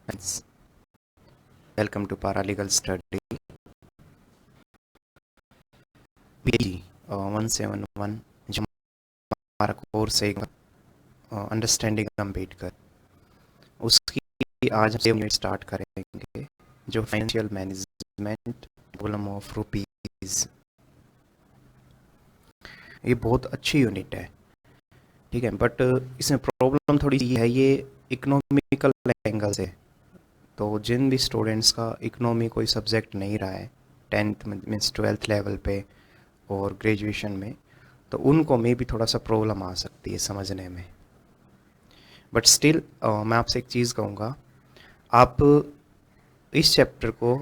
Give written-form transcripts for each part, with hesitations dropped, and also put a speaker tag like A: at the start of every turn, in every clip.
A: Friends, welcome to Paralegal Study PG 171 जो हमारा course है अंडरस्टैंडिंग अम्बेडकर, उसकी आज हम यूनिट स्टार्ट करेंगे जो financial management problem of rupees. ये बहुत अच्छी यूनिट है, ठीक है, बट इसमें प्रॉब्लम थोड़ी सी है, ये इकोनॉमिकल एंगल से। तो जिन भी स्टूडेंट्स का इकोनॉमी कोई सब्जेक्ट नहीं रहा है 10th मीन्स 12th लेवल पे और ग्रेजुएशन में, तो उनको में भी थोड़ा सा प्रॉब्लम आ सकती है समझने में। बट स्टिल मैं आपसे एक चीज़ कहूँगा, आप इस चैप्टर को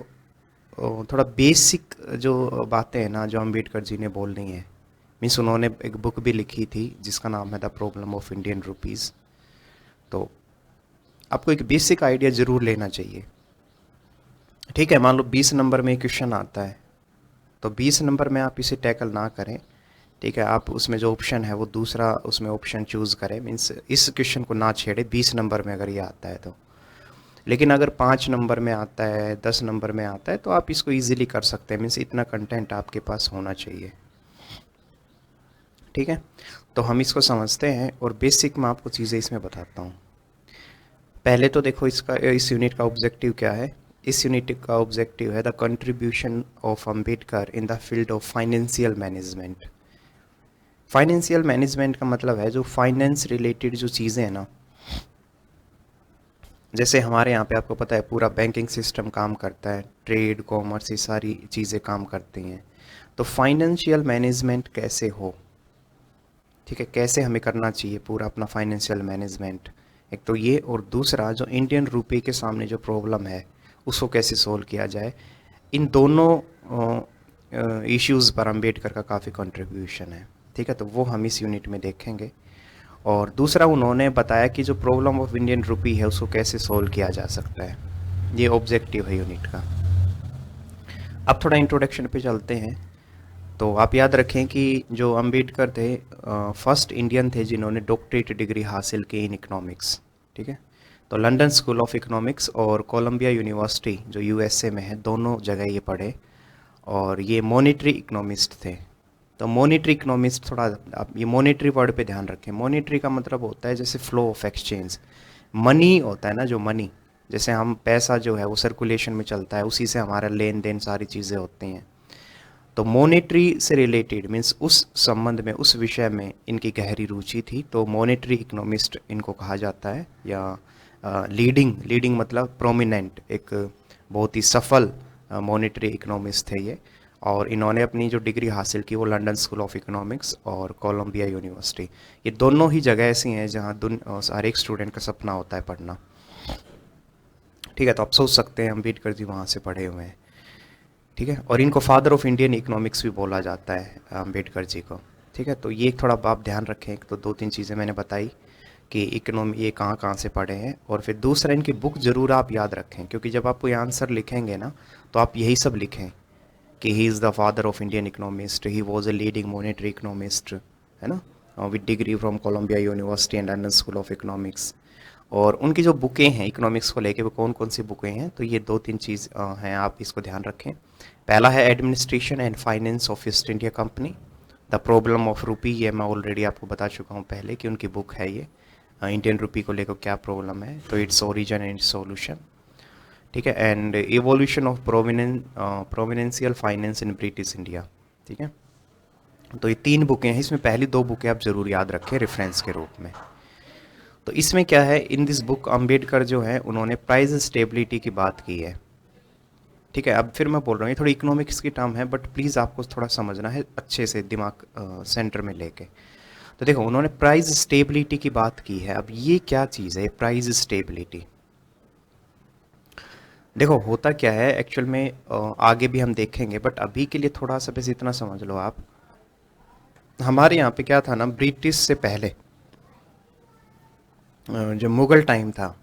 A: थोड़ा बेसिक जो बातें हैं ना जो अम्बेडकर जी ने बोलनी है, मीन्स उन्होंने एक बुक भी लिखी थी जिसका नाम है the problem of Indian rupees. तो आपको एक बेसिक आइडिया ज़रूर लेना चाहिए, ठीक है। मान लो 20 नंबर में क्वेश्चन आता है, तो 20 नंबर में आप इसे टैकल ना करें, ठीक है। आप उसमें जो ऑप्शन है वो दूसरा उसमें ऑप्शन चूज़ करें, मीन्स इस क्वेश्चन को ना छेड़े 20 नंबर में अगर ये आता है तो। लेकिन अगर 5 नंबर में आता है, 10 नंबर में आता है, तो आप इसको इजीली कर सकते हैं, मीन्स इतना कंटेंट आपके पास होना चाहिए, ठीक है। तो हम इसको समझते हैं और बेसिक मैं आपको चीज़ें इसमें बताता हूँ। पहले तो देखो इस यूनिट का ऑब्जेक्टिव क्या है। इस यूनिट का ऑब्जेक्टिव है the contribution of Ambedkar in the field of financial management. Financial management का मतलब है जो फाइनेंस रिलेटेड जो चीज़ें हैं ना, जैसे हमारे यहाँ पे आपको पता है पूरा बैंकिंग सिस्टम काम करता है, ट्रेड कॉमर्स ये सारी चीज़ें काम करती हैं। तो फाइनेंशियल मैनेजमेंट कैसे हो, ठीक है, कैसे हमें करना चाहिए पूरा अपना फाइनेंशियल मैनेजमेंट, एक तो ये, और दूसरा जो इंडियन रुपये के सामने जो प्रॉब्लम है उसको कैसे सोल्व किया जाए। इन दोनों इश्यूज़ पर अम्बेडकर का काफ़ी कंट्रीब्यूशन है, ठीक है। तो वो हम इस यूनिट में देखेंगे। और दूसरा उन्होंने बताया कि जो प्रॉब्लम ऑफ इंडियन रुपी है उसको कैसे सोल्व किया जा सकता है, ये ऑब्जेक्टिव है यूनिट का। अब थोड़ा इंट्रोडक्शन पे चलते हैं। तो आप याद रखें कि जो अम्बेडकर थे फर्स्ट इंडियन थे जिन्होंने डॉक्टरेट डिग्री हासिल की इन इकोनॉमिक्स, ठीक है। तो लंदन स्कूल ऑफ इकोनॉमिक्स और कोलंबिया यूनिवर्सिटी जो यूएसए में है, दोनों जगह ये पढ़े, और ये मॉनेटरी इकोनॉमिस्ट थे। तो मॉनेटरी इकोनॉमिस्ट, थोड़ा आप ये मॉनेटरी वर्ड पे ध्यान रखें। मॉनेटरी का मतलब होता है जैसे फ्लो ऑफ एक्सचेंज, मनी होता है ना, जो मनी, जैसे हम पैसा जो है वो सर्कुलेशन में चलता है, उसी से हमारा लेन देन सारी चीज़ें होती हैं। तो मॉनेटरी से रिलेटेड मीन्स उस संबंध में, उस विषय में इनकी गहरी रुचि थी, तो मॉनेटरी इकोनॉमिस्ट इनको कहा जाता है। या लीडिंग मतलब प्रोमिनेंट, एक बहुत ही सफल मॉनेटरी इकोनॉमिस्ट थे ये। और इन्होंने अपनी जो डिग्री हासिल की वो लंदन स्कूल ऑफ इकोनॉमिक्स और कोलंबिया यूनिवर्सिटी, ये दोनों ही जगह ऐसी हैं जहाँ हर एक स्टूडेंट का सपना होता है पढ़ना, ठीक है। तो आप सोच सकते हैं अम्बेडकर जी वहाँ से पढ़े हुए हैं, ठीक है। और इनको फादर ऑफ इंडियन इकोनॉमिक्स भी बोला जाता है अम्बेडकर जी को, ठीक है। तो ये थोड़ा आप ध्यान रखें। तो 2-3 चीज़ें मैंने बताई कि इकोनॉमी ये कहाँ कहाँ से पढ़े हैं, और फिर दूसरा इनकी बुक ज़रूर आप याद रखें, क्योंकि जब आप कोई आंसर लिखेंगे ना तो आप यही सब लिखें कि he is the father of Indian economist, he was a leading monetary economist, है ना, with degree from Columbia University and London School of Economics. और उनकी जो बुकें हैं इकोनॉमिक्स को लेके वो कौन कौन सी बुकें हैं, तो ये 2-3 चीज़ हैं, आप इसको ध्यान रखें। पहला है administration and finance of east India company, the problem of rupee, ये मैं ऑलरेडी आपको बता चुका हूँ पहले कि उनकी बुक है ये, इंडियन रुपी को लेकर क्या प्रॉब्लम है, तो इट्स ओरिजिन एंड सॉल्यूशन, ठीक है। And evolution of provincial finance in British India, ठीक है। तो ये 3 बुकें हैं, इसमें पहली 2 बुकें आप ज़रूर याद रखें रेफरेंस के रूप में। तो इसमें क्या है, इन दिस बुक अम्बेडकर जो है उन्होंने प्राइस स्टेबिलिटी की बात की है, ठीक है। अब फिर मैं बोल रहा हूँ, ये थोड़ी इकोनॉमिक्स की टर्म है, बट प्लीज़ आपको थोड़ा समझना है अच्छे से, दिमाग सेंटर में लेके। तो देखो उन्होंने प्राइस स्टेबिलिटी की बात की है। अब ये क्या चीज़ है प्राइस स्टेबिलिटी, देखो होता क्या है एक्चुअल में, आगे भी हम देखेंगे, बट अभी के लिए थोड़ा सा बस इतना समझ लो आप। हमारे यहाँ पे क्या था ना, ब्रिटिश से पहले जो मुग़ल टाइम था,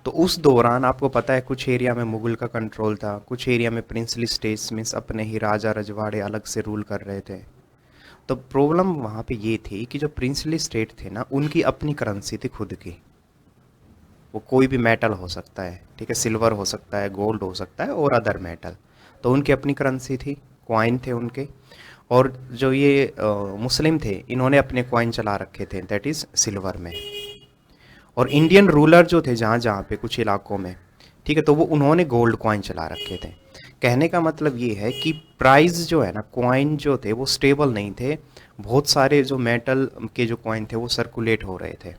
A: तो उस दौरान आपको पता है कुछ एरिया में मुग़ल का कंट्रोल था, कुछ एरिया में प्रिंसली स्टेट्स मीन्स अपने ही राजा रजवाड़े अलग से रूल कर रहे थे। तो प्रॉब्लम वहाँ पे ये थी कि जो प्रिंसली स्टेट थे ना, उनकी अपनी करेंसी थी खुद की, वो कोई भी मेटल हो सकता है, ठीक है, सिल्वर हो सकता है, गोल्ड हो सकता है और अदर मेटल। तो उनकी अपनी करेंसी थी, कॉइन थे उनके। और जो ये मुस्लिम थे, इन्होंने अपने कॉइन चला रखे थे, दैट इज़ सिल्वर में। और इंडियन रूलर जो थे जहाँ जहाँ पे कुछ इलाकों में, ठीक है, तो वो उन्होंने गोल्ड कॉइन चला रखे थे। कहने का मतलब ये है कि प्राइस जो है ना, कॉइन जो थे वो स्टेबल नहीं थे। बहुत सारे जो मेटल के जो कॉइन थे वो सर्कुलेट हो रहे थे,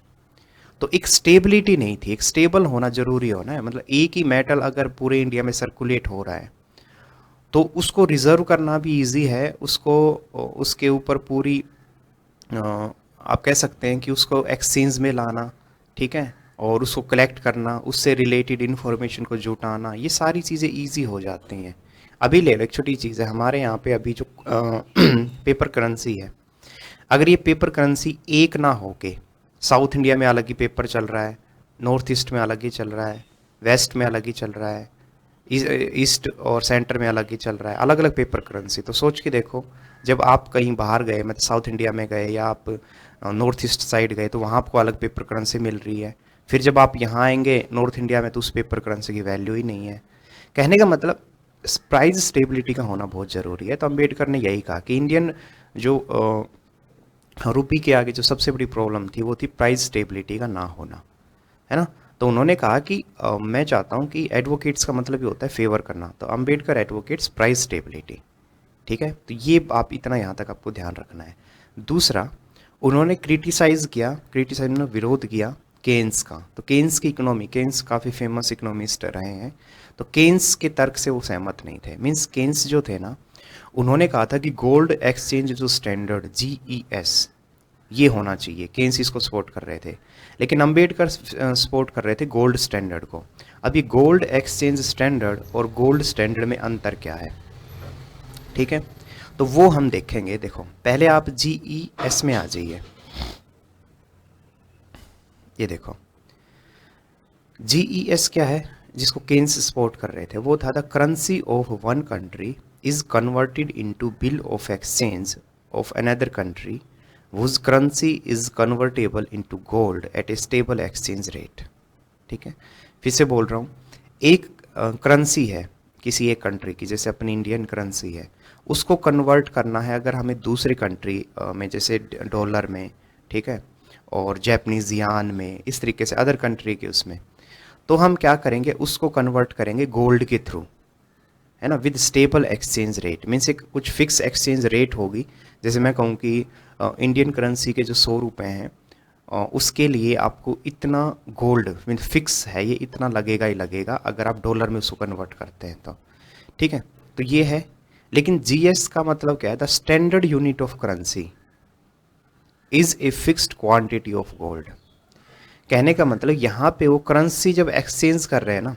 A: तो एक स्टेबिलिटी नहीं थी। एक स्टेबल होना जरूरी होना है, मतलब एक ही मेटल अगर पूरे इंडिया में सर्कुलेट हो रहा है तो उसको रिजर्व करना भी इजी है, उसको उसके ऊपर पूरी आप कह सकते हैं कि उसको एक्सचेंज में लाना, ठीक है, और उसको कलेक्ट करना, उससे रिलेटेड इन्फॉर्मेशन को जुटाना, ये सारी चीज़ें इजी हो जाती हैं। अभी ले लो एक छोटी चीज़ है, हमारे यहाँ पे अभी जो पेपर करेंसी है, अगर ये पेपर करेंसी एक ना हो के, साउथ इंडिया में अलग ही पेपर चल रहा है, नॉर्थ ईस्ट में अलग ही चल रहा है, वेस्ट में अलग ही चल रहा है, ईस्ट और सेंटर में अलग ही चल रहा है, अलग अलग पेपर करेंसी। तो सोच के देखो, जब आप कहीं बाहर गए, मतलब साउथ इंडिया में गए या आप नॉर्थ ईस्ट साइड गए, तो वहाँ आपको अलग पेपर करेंसी मिल रही है। फिर जब आप यहाँ आएंगे नॉर्थ इंडिया में, तो उस पेपर करेंसी की वैल्यू ही नहीं है। कहने का मतलब प्राइस स्टेबिलिटी का होना बहुत ज़रूरी है। तो अम्बेडकर ने यही कहा कि इंडियन जो रुपी के आगे जो सबसे बड़ी प्रॉब्लम थी वो थी प्राइस स्टेबिलिटी का ना होना, है ना। तो उन्होंने कहा कि मैं चाहता हूँ कि एडवोकेट्स का मतलब ये होता है फेवर करना, तो अम्बेडकर एडवोकेट्स प्राइस स्टेबिलिटी, ठीक है। तो ये आप इतना यहाँ तक आपको ध्यान रखना है। दूसरा, उन्होंने क्रिटिसाइज किया, क्रिटिसाइज में विरोध किया केन्स का। तो केन्स की इकोनॉमी, केन्स काफ़ी फेमस इकोनॉमिस्ट रहे हैं, तो केन्स के तर्क से वो सहमत नहीं थे। मीन्स केन्स जो थे ना, उन्होंने कहा था कि गोल्ड एक्सचेंज जो स्टैंडर्ड GES ये होना चाहिए, केन्स इसको सपोर्ट कर रहे थे। लेकिन अंबेडकर सपोर्ट कर रहे थे गोल्ड स्टैंडर्ड को। अब ये गोल्ड एक्सचेंज स्टैंडर्ड और गोल्ड स्टैंडर्ड में अंतर क्या है, ठीक है, तो वो हम देखेंगे। देखो, पहले आप GES में आ जाइए। ये देखो GES क्या है, जिसको केन्स सपोर्ट कर रहे थे, वो था the currency of one country is converted into bill of exchange of another country whose currency is convertible into gold at a stable exchange rate, ठीक है। फिर से बोल रहा हूँ, एक करेंसी है किसी एक कंट्री की, जैसे अपनी इंडियन करेंसी है, उसको कन्वर्ट करना है अगर हमें दूसरी कंट्री में, जैसे डॉलर में, ठीक है, और जैपनीज यान में, इस तरीके से अदर कंट्री के उसमें, तो हम क्या करेंगे, उसको कन्वर्ट करेंगे गोल्ड के थ्रू, है ना, with stable exchange rate. Means एक कुछ फिक्स एक्सचेंज रेट होगी। जैसे मैं कहूँ कि इंडियन करेंसी के जो 100 रुपये हैं, उसके लिए आपको इतना गोल्ड मीन फिक्स है, ये इतना लगेगा ही लगेगा अगर आप डॉलर में उसको कन्वर्ट करते हैं तो, ठीक है। तो ये है। लेकिन GS का मतलब क्या है, the standard unit of currency is a fixed quantity of gold. कहने का मतलब यहाँ पे वो करेंसी जब एक्सचेंज कर रहे हैं ना,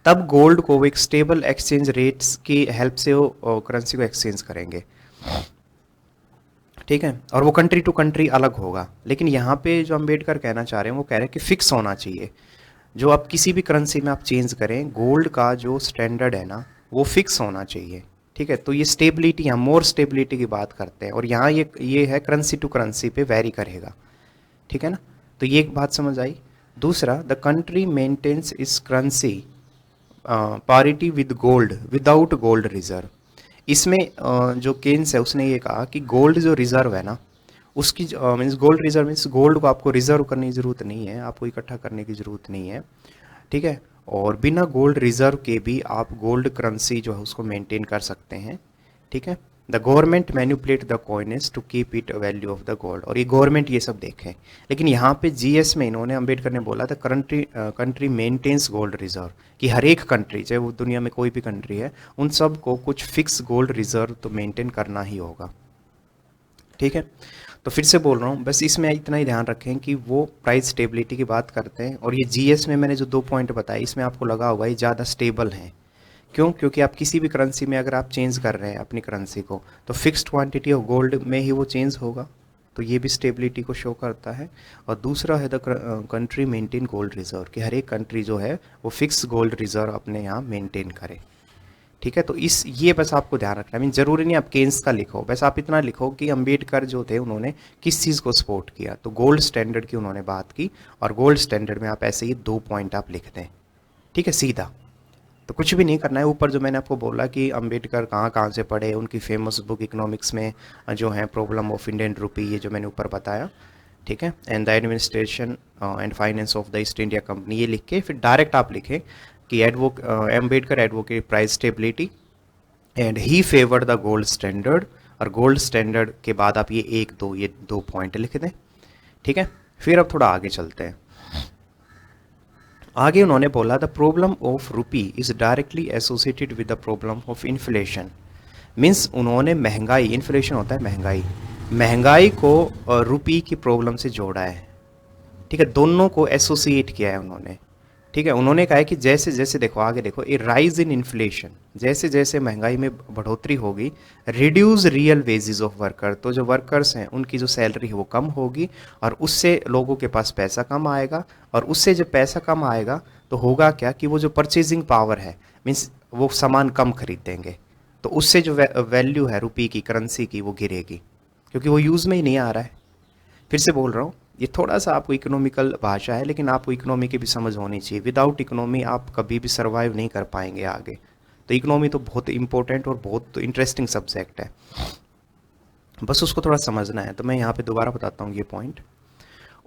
A: तब गोल्ड को वो एक स्टेबल एक्सचेंज रेट्स की हेल्प से वो करेंसी को एक्सचेंज करेंगे, ठीक है, और वो कंट्री टू कंट्री अलग होगा। लेकिन यहाँ पे जो अम्बेडकर कहना चाह रहे हैं, वो कह रहे हैं कि फिक्स होना चाहिए। जो आप किसी भी करेंसी में आप चेंज करें, गोल्ड का जो स्टैंडर्ड है ना, वो फिक्स होना चाहिए, ठीक है। तो ये स्टेबिलिटी, यहाँ मोर स्टेबिलिटी की बात करते हैं, और यहाँ ये है करेंसी टू करेंसी पे वेरी करेगा, ठीक है ना। तो ये एक बात समझ आई। दूसरा, द कंट्री मेंटेन्स इस currency parity with gold without gold reserve. इसमें जो केन्स है उसने ये कहा कि गोल्ड जो रिजर्व है ना, उसकी means gold reserve means gold को आपको रिजर्व करने की ज़रूरत नहीं है, आपको इकट्ठा करने की ज़रूरत नहीं है, ठीक है। और बिना गोल्ड रिजर्व के भी आप गोल्ड करेंसी जो है उसको मेंटेन कर सकते हैं, ठीक है। The government manipulate the coinage to keep it value of the gold, और ये गवर्नमेंट ये सब देखें। लेकिन यहाँ पे GS में इन्होंने, अम्बेडकर ने बोला था कंट्री मेंटेन्स गोल्ड रिजर्व, कि हर एक कंट्री, चाहे वो दुनिया में कोई भी कंट्री है, उन सब को कुछ फिक्स गोल्ड रिजर्व तो मेंटेन करना ही होगा, ठीक है। तो फिर से बोल रहा हूँ, बस इसमें इतना ही ध्यान रखें कि वो प्राइस स्टेबिलिटी की बात करते हैं, और ये GS में मैंने जो 2 पॉइंट बताए, इसमें आपको लगा होगा ये ज़्यादा स्टेबल हैं। क्यों? क्योंकि आप किसी भी करेंसी में अगर आप चेंज कर रहे हैं अपनी करेंसी को, तो फिक्स्ड क्वांटिटी ऑफ गोल्ड में ही वो चेंज होगा, तो ये भी स्टेबिलिटी को शो करता है। और दूसरा है the country maintain gold reserve, कि हर एक कंट्री जो है वो फिक्स गोल्ड रिजर्व अपने यहाँ मेंटेन करे, ठीक है, तो इस ये बस आपको ध्यान रखना है। मीन जरूरी नहीं आप केन्स का लिखो, बस आप इतना लिखो कि अंबेडकर जो थे उन्होंने किस चीज़ को सपोर्ट किया। तो गोल्ड स्टैंडर्ड की उन्होंने बात की, और गोल्ड स्टैंडर्ड में आप ऐसे ही 2 पॉइंट आप लिख दें, ठीक है, सीधा। तो कुछ भी नहीं करना है। ऊपर जो मैंने आपको बोला कि अंबेडकर कहाँ कहाँ से पढ़े, उनकी फेमस बुक इकोनॉमिक्स में जो है प्रॉब्लम ऑफ इंडियन रुपी, ये जो मैंने ऊपर बताया, ठीक है, and the administration and finance of the east India company, ये लिख के फिर डायरेक्ट आप लिखें कि Ambedkar advocate price stability and he favour the gold standard, और गोल्ड स्टैंडर्ड के बाद आप ये 2 पॉइंट लिख दें, ठीक है। फिर अब थोड़ा आगे चलते हैं। आगे उन्होंने बोला the problem of rupee is directly associated with the problem of inflation. Means उन्होंने महंगाई, इन्फ्लेशन होता है महंगाई, महंगाई को रुपी की प्रॉब्लम से जोड़ा है, ठीक है, दोनों को एसोसिएट किया है उन्होंने, ठीक है। उन्होंने कहा है कि जैसे जैसे देखो आगे देखो, ए राइज इन इन्फ्लेशन, जैसे जैसे महंगाई में बढ़ोतरी होगी, reduce real wages of worker, तो जो वर्कर्स हैं उनकी जो सैलरी है वो कम होगी, और उससे लोगों के पास पैसा कम आएगा, और उससे जब पैसा कम आएगा तो होगा क्या कि वो जो परचेजिंग पावर है, मीन्स वो सामान कम खरीदेंगे, तो उससे जो वैल्यू है रुपये की, करेंसी की, वो गिरेगी, क्योंकि वो यूज़ में ही नहीं आ रहा है। फिर से बोल रहा हूँ, ये थोड़ा सा आपको इकोनॉमिकल भाषा है, लेकिन आपको इकोनॉमी की भी समझ होनी चाहिए। विदाउट इकोनॉमी आप कभी भी सर्वाइव नहीं कर पाएंगे आगे। तो इकोनॉमी तो बहुत इंपॉर्टेंट और बहुत इंटरेस्टिंग सब्जेक्ट है, बस उसको थोड़ा समझना है। तो मैं यहाँ पे दोबारा बताता हूँ ये पॉइंट।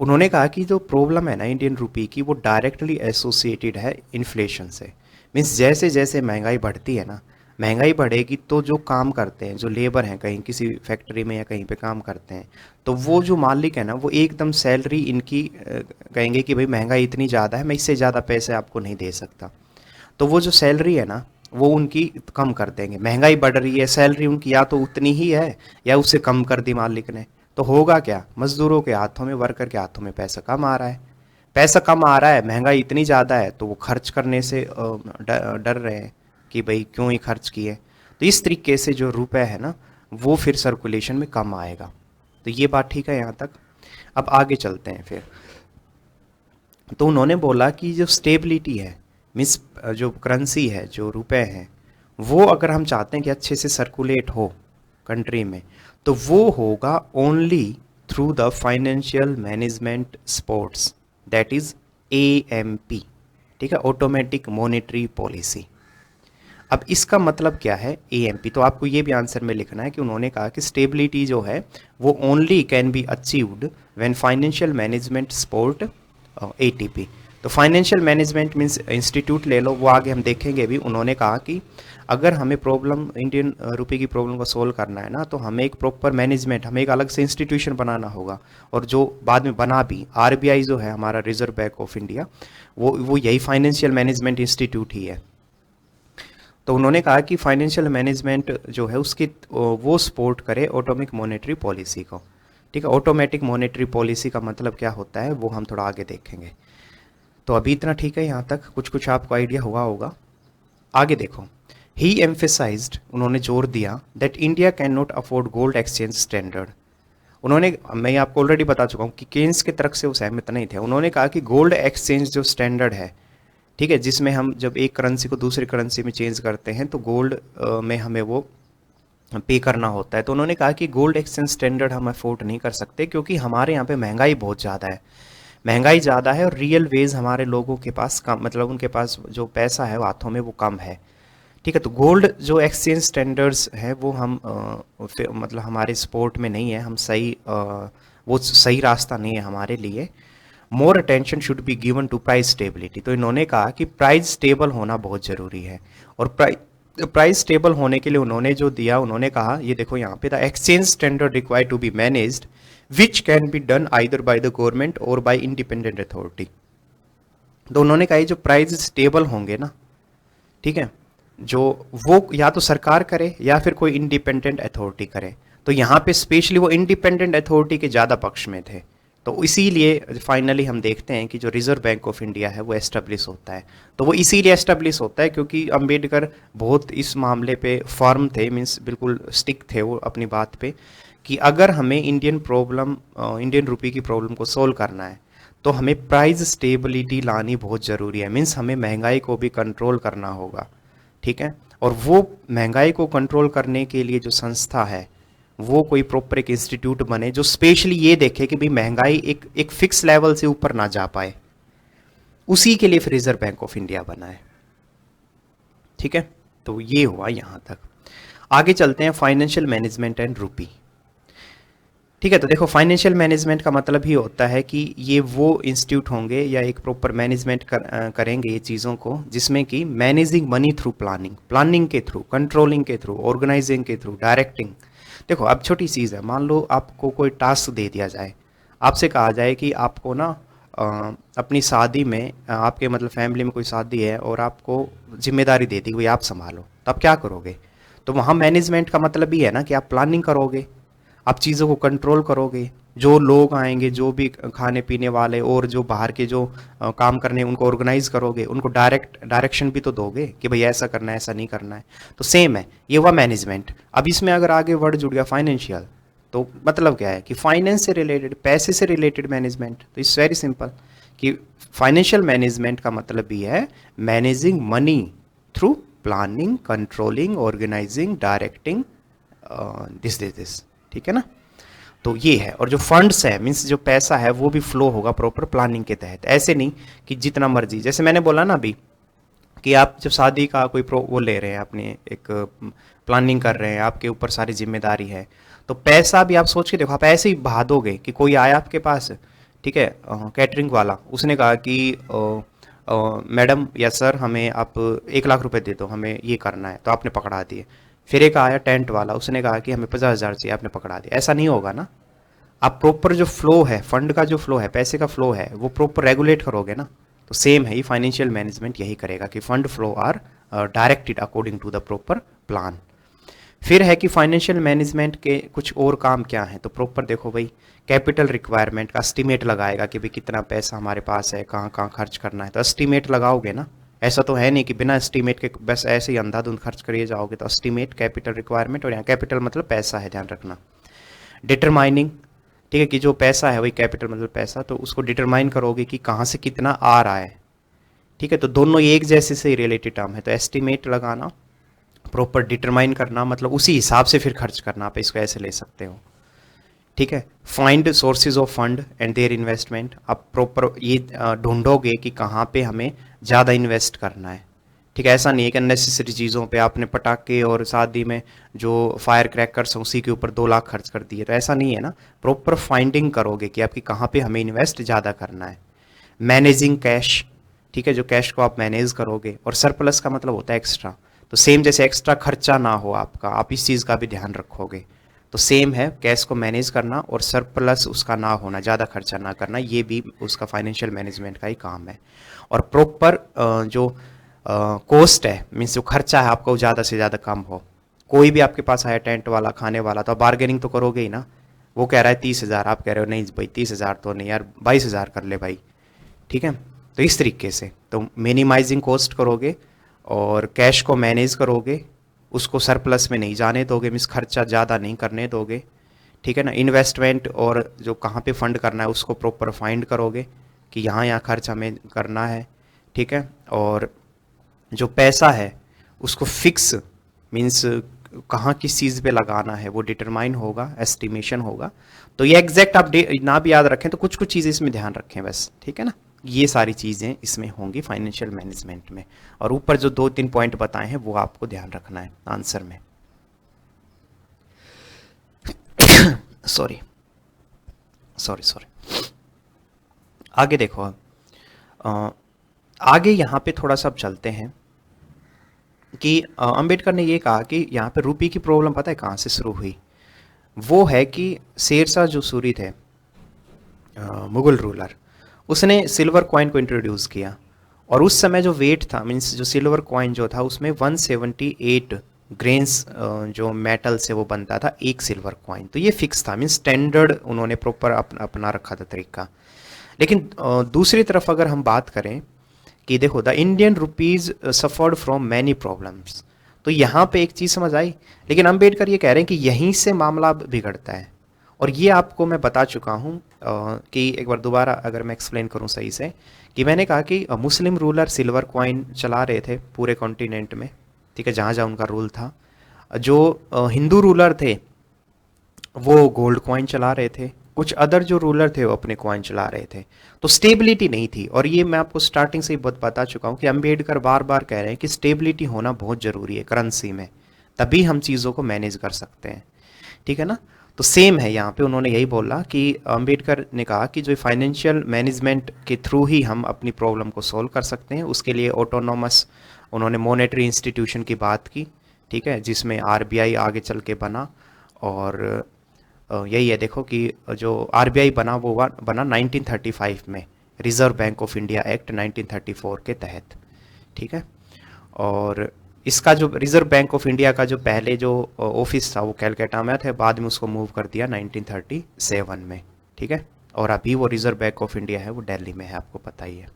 A: उन्होंने कहा कि जो प्रॉब्लम है ना इंडियन रुपी की, वो डायरेक्टली एसोसिएटेड है इन्फ्लेशन से। मीन्स जैसे जैसे महंगाई बढ़ती है ना, महंगाई बढ़ेगी तो जो काम करते हैं, जो लेबर हैं, कहीं किसी फैक्ट्री में या कहीं पे काम करते हैं, तो वो जो मालिक है ना, वो एकदम सैलरी इनकी कहेंगे कि भाई महंगाई इतनी ज़्यादा है, मैं इससे ज़्यादा पैसे आपको नहीं दे सकता, तो वो जो सैलरी है ना वो उनकी कम कर देंगे। महंगाई बढ़ रही है, सैलरी उनकी या तो उतनी ही है या उससे कम कर दी मालिक ने, तो होगा क्या, मजदूरों के हाथों में, वर्कर के हाथों में पैसा कम आ रहा है। पैसा कम आ रहा है, महंगाई इतनी ज़्यादा है, तो वो खर्च करने से डर रहे हैं कि भाई क्यों ही खर्च किए। तो इस तरीके से जो रुपए है ना, वो फिर सर्कुलेशन में कम आएगा। तो ये बात ठीक है यहाँ तक। अब आगे चलते हैं फिर। तो उन्होंने बोला कि जो स्टेबिलिटी है, मीन्स जो करेंसी है, जो रुपए हैं, वो अगर हम चाहते हैं कि अच्छे से सर्कुलेट हो कंट्री में, तो वो होगा only through the financial management supports, that is AMP, ठीक है, ऑटोमेटिक मॉनेटरी पॉलिसी। अब इसका मतलब क्या है AMP, तो आपको ये भी आंसर में लिखना है कि उन्होंने कहा कि स्टेबिलिटी जो है वो only can be achieved when financial management support ATP। तो फाइनेंशियल मैनेजमेंट मीन्स इंस्टीट्यूट ले लो, वो आगे हम देखेंगे भी। उन्होंने कहा कि अगर हमें प्रॉब्लम इंडियन रुपये की प्रॉब्लम को सोल्व करना है ना, तो हमें एक प्रॉपर मैनेजमेंट, हमें एक अलग से इंस्टीट्यूशन बनाना होगा, और जो बाद में बना भी RBI जो है हमारा रिजर्व बैंक ऑफ इंडिया, वो यही फाइनेंशियल मैनेजमेंट इंस्टीट्यूट ही है। तो उन्होंने कहा कि फाइनेंशियल मैनेजमेंट जो है उसकी वो सपोर्ट करे ऑटोमेटिक मॉनेटरी पॉलिसी को, ठीक है। ऑटोमेटिक मॉनेटरी पॉलिसी का मतलब क्या होता है वो हम थोड़ा आगे देखेंगे। तो अभी इतना ठीक है, यहाँ तक कुछ कुछ आपको आइडिया हुआ होगा। आगे देखो, ही एम्फेसाइज्ड, उन्होंने जोर दिया that India can not afford gold exchange standard. उन्होंने, मैं आपको ऑलरेडी बता चुका हूँ कि केन्स की तरफ से वो सहमत नहीं थे। उन्होंने कहा कि गोल्ड एक्सचेंज जो स्टैंडर्ड है, ठीक है, जिसमें हम जब एक करेंसी को दूसरी करेंसी में चेंज करते हैं तो गोल्ड में हमें वो पे करना होता है, तो उन्होंने कहा कि गोल्ड एक्सचेंज स्टैंडर्ड हम अफोर्ड नहीं कर सकते, क्योंकि हमारे यहाँ पे महंगाई बहुत ज़्यादा है, महंगाई ज़्यादा है, और रियल वेज हमारे लोगों के पास कम, मतलब उनके पास जो पैसा है वो हाथों में वो कम है, ठीक है। तो गोल्ड जो एक्सचेंज स्टैंडर्ड्स है वो हम मतलब हमारे सपोर्ट में नहीं है, हम सही वो सही रास्ता नहीं है हमारे लिए। More attention should be given to price stability. तो इन्होंने कहा कि प्राइस स्टेबल होना बहुत ज़रूरी है, और प्राइस स्टेबल होने के लिए उन्होंने जो दिया, उन्होंने कहा ये देखो यहाँ पे, the exchange standard required to be managed which can be done either by the government और बाय इंडिपेंडेंट अथॉरिटी। तो उन्होंने कहा जो प्राइस स्टेबल होंगे ना, ठीक है, जो वो या तो सरकार करे या फिर कोई इंडिपेंडेंट अथॉरिटी करे। तो यहाँ पे स्पेशली वो इंडिपेंडेंट अथॉरिटी के ज़्यादा पक्ष में थे। तो इसीलिए फाइनली हम देखते हैं कि जो रिजर्व बैंक ऑफ इंडिया है वो एस्टेब्लिश होता है। तो वो इसीलिए एस्टेब्लिश होता है क्योंकि अंबेडकर बहुत इस मामले पे फर्म थे, मीन्स बिल्कुल स्टिक थे वो अपनी बात पे, कि अगर हमें इंडियन रुपये की प्रॉब्लम को सोल्व करना है तो हमें प्राइस स्टेबिलिटी लानी बहुत ज़रूरी है। मीन्स हमें महंगाई को भी कंट्रोल करना होगा, ठीक है। और वो महंगाई को कंट्रोल करने के लिए जो संस्था है वो कोई प्रॉपर एक इंस्टीट्यूट बने जो स्पेशली ये देखे कि भाई महंगाई एक एक फिक्स लेवल से ऊपर ना जा पाए, उसी के लिए फिर रिजर्व बैंक ऑफ इंडिया बना है। ठीक है, तो ये हुआ यहां तक। आगे चलते हैं फाइनेंशियल मैनेजमेंट एंड रूपी। ठीक है, तो देखो फाइनेंशियल मैनेजमेंट का मतलब ही होता है कि ये वो इंस्टीट्यूट होंगे या एक प्रॉपर मैनेजमेंट करेंगे ये चीज़ों को, जिसमें कि managing money through planning, planning के थ्रू, कंट्रोलिंग के थ्रू, ऑर्गेनाइजिंग के थ्रू, डायरेक्टिंग। देखो अब छोटी चीज़ है, मान लो आपको कोई टास्क दे दिया जाए, आपसे कहा जाए कि आपको ना अपनी शादी में आपके मतलब फैमिली में कोई शादी है और आपको जिम्मेदारी दे दी भाई आप संभालो, तो आप क्या करोगे? तो वहाँ मैनेजमेंट का मतलब ही है ना कि आप प्लानिंग करोगे, आप चीज़ों को कंट्रोल करोगे, जो लोग आएंगे, जो भी खाने पीने वाले और जो बाहर के जो काम करने उनको ऑर्गेनाइज करोगे, उनको डायरेक्शन भी तो दोगे कि भाई ऐसा करना है ऐसा नहीं करना है। तो सेम है, ये हुआ मैनेजमेंट। अब इसमें अगर आगे वर्ड जुड़ गया फाइनेंशियल, तो मतलब क्या है कि फाइनेंस से रिलेटेड, पैसे से रिलेटेड मैनेजमेंट। तो इट्स वेरी सिंपल कि फाइनेंशियल मैनेजमेंट का मतलब भी है managing money through planning, controlling, organising, directing, this. ठीक है ना, तो ये है। और जो फंड्स है मीन्स जो पैसा है वो भी फ्लो होगा प्रॉपर प्लानिंग के तहत, ऐसे नहीं कि जितना मर्जी, जैसे मैंने बोला ना अभी कि आप जब शादी का कोई वो ले रहे हैं, अपने एक प्लानिंग कर रहे हैं, आपके ऊपर सारी जिम्मेदारी है, तो पैसा भी आप सोच के देखो, आप ऐसे ही बहा दोगे कि कोई आया आपके पास, ठीक है, कैटरिंग वाला, उसने कहा कि मैडम या सर हमें आप 1 लाख रुपए दे दो, हमें ये करना है, तो आपने पकड़ा दिए। फिर एक आया टेंट वाला, उसने कहा कि हमें 50,000 चाहिए, आपने पकड़ा दिया। ऐसा नहीं होगा ना, आप प्रॉपर जो फ्लो है, फंड का जो फ्लो है, पैसे का फ्लो है, वो प्रॉपर रेगुलेट करोगे ना। तो सेम है, ये फाइनेंशियल मैनेजमेंट यही करेगा कि fund flow are directed according to the proper plan. फिर है कि फाइनेंशियल मैनेजमेंट के कुछ और काम क्या हैं, तो प्रॉपर देखो भाई, कैपिटल रिक्वायरमेंट का एस्टिमेट लगाएगा कि भाई कितना पैसा हमारे पास है, कहाँ कहाँ खर्च करना है, तो एस्टिमेट लगाओगे ना। ऐसा तो है नहीं कि बिना एस्टिमेट के बस ऐसे ही अंधाधुंध खर्च करिए जाओगे। तो एस्टिमेट, कैपिटल रिक्वायरमेंट, और यहाँ कैपिटल मतलब पैसा है, ध्यान रखना। डिटरमाइनिंग, ठीक है, कि जो पैसा है वही कैपिटल मतलब पैसा, तो उसको डिटरमाइन करोगे कि कहाँ से कितना आ रहा है। ठीक है, तो दोनों एक जैसे से रिलेटेड टर्म है, तो एस्टिमेट लगाना, प्रॉपर डिटरमाइन करना, मतलब उसी हिसाब से फिर खर्च करना, आप इसको ऐसे ले सकते हो। ठीक है, find sources of fund and their investment, आप प्रॉपर ये ढूंढोगे कि कहाँ पे हमें ज़्यादा इन्वेस्ट करना है। ठीक है, ऐसा नहीं है कि अननेसेसरी चीज़ों पे आपने पटाखे और शादी में जो फायर क्रैकर्स हैं उसी के ऊपर 2 लाख खर्च कर दिए, तो ऐसा नहीं है ना। प्रॉपर फाइंडिंग करोगे कि आपकी कहाँ पे हमें इन्वेस्ट ज़्यादा करना है। मैनेजिंग कैश, ठीक है, जो कैश को आप मैनेज करोगे। और सरप्लस का मतलब होता है एक्स्ट्रा, तो सेम जैसे एक्स्ट्रा खर्चा ना हो आपका, आप इस चीज़ का भी ध्यान रखोगे। तो सेम है, कैश को मैनेज करना और सरप्लस उसका ना होना, ज़्यादा खर्चा ना करना, ये भी उसका फाइनेंशियल मैनेजमेंट का ही काम है। और प्रॉपर जो कॉस्ट है मीन्स जो खर्चा है आपका वो ज़्यादा से ज़्यादा कम हो। कोई भी आपके पास आया टेंट वाला, खाने वाला, तो आप बार्गेनिंग तो करोगे ही ना। वो कह रहा है 30,000, आप कह रहे हो नहीं भाई 30,000 तो नहीं यार, 22,000 कर ले भाई। ठीक है, तो इस तरीके से तो मिनिमाइजिंग कॉस्ट करोगे और कैश को मैनेज करोगे, उसको सरप्लस में नहीं जाने दोगे, मीन्स खर्चा ज़्यादा नहीं करने दोगे। ठीक है ना, इन्वेस्टमेंट और जो कहाँ पे फंड करना है उसको प्रॉपर फाइंड करोगे कि यहाँ यहाँ खर्च हमें करना है। ठीक है, और जो पैसा है उसको फिक्स मीन्स कहाँ किस चीज़ पे लगाना है वो डिटरमाइन होगा, एस्टिमेशन होगा। तो ये एग्जैक्ट आप ना भी याद रखें तो कुछ कुछ चीज़ें इसमें ध्यान रखें बस। ठीक है ना, ये सारी चीज़ें इसमें होंगी फाइनेंशियल मैनेजमेंट में, और ऊपर जो 2-3 पॉइंट बताए हैं वो आपको ध्यान रखना है आंसर में। सॉरी सॉरी सॉरी, आगे देखो, आगे यहाँ पे थोड़ा सा अब चलते हैं कि अंबेडकर ने ये कहा कि यहाँ पे रूपी की प्रॉब्लम पता है कहाँ से शुरू हुई? वो है कि शेरशाह जो सूरी थे, मुगल रूलर, उसने सिल्वर कॉइन को इंट्रोड्यूस किया। और उस समय जो वेट था मीन्स जो सिल्वर कॉइन जो था उसमें 178 ग्रेन्स जो मेटल से वो बनता था एक सिल्वर कॉइन। तो ये फिक्स था, मीन्स स्टैंडर्ड उन्होंने प्रॉपर अपना रखा था तरीका। लेकिन दूसरी तरफ अगर हम बात करें कि देखो the Indian rupees suffered from many problems, तो यहाँ पे एक चीज़ समझ आई। लेकिन अंबेडकर ये कह रहे हैं कि यहीं से मामला बिगड़ता है। और ये आपको मैं बता चुका हूँ कि एक बार दोबारा अगर मैं एक्सप्लेन करूँ सही से, कि मैंने कहा कि मुस्लिम रूलर सिल्वर कॉइन चला रहे थे पूरे कॉन्टिनेंट में। ठीक है, जहाँ जहाँ उनका रूल था। जो हिंदू रूलर थे वो गोल्ड कॉइन चला रहे थे, कुछ अदर जो रूलर थे वो अपने कॉइन चला रहे थे। तो स्टेबिलिटी नहीं थी, और ये मैं आपको स्टार्टिंग से ही बहुत बता चुका हूँ कि अंबेडकर बार बार कह रहे हैं कि स्टेबिलिटी होना बहुत ज़रूरी है करेंसी में, तभी हम चीज़ों को मैनेज कर सकते हैं। ठीक है ना। तो सेम है यहाँ पे, उन्होंने यही बोला कि अंबेडकर ने कहा कि जो फाइनेंशियल मैनेजमेंट के थ्रू ही हम अपनी प्रॉब्लम को सॉल्व कर सकते हैं। उसके लिए ऑटोनोमस उन्होंने मॉनेटरी इंस्टीट्यूशन की बात की, ठीक है, जिसमें आरबीआई आगे चल के बना। और यही है, देखो कि जो आरबीआई बना वो बना 1935 में, reserve bank of India act 1934 के तहत। ठीक है। और इसका जो रिजर्व बैंक ऑफ इंडिया का जो पहले जो ऑफिस था वो कैलकाटा में था, बाद में उसको मूव कर दिया 1937 में। ठीक है। और अभी वो रिजर्व बैंक ऑफ इंडिया है वो दिल्ली में है, आपको पता ही है।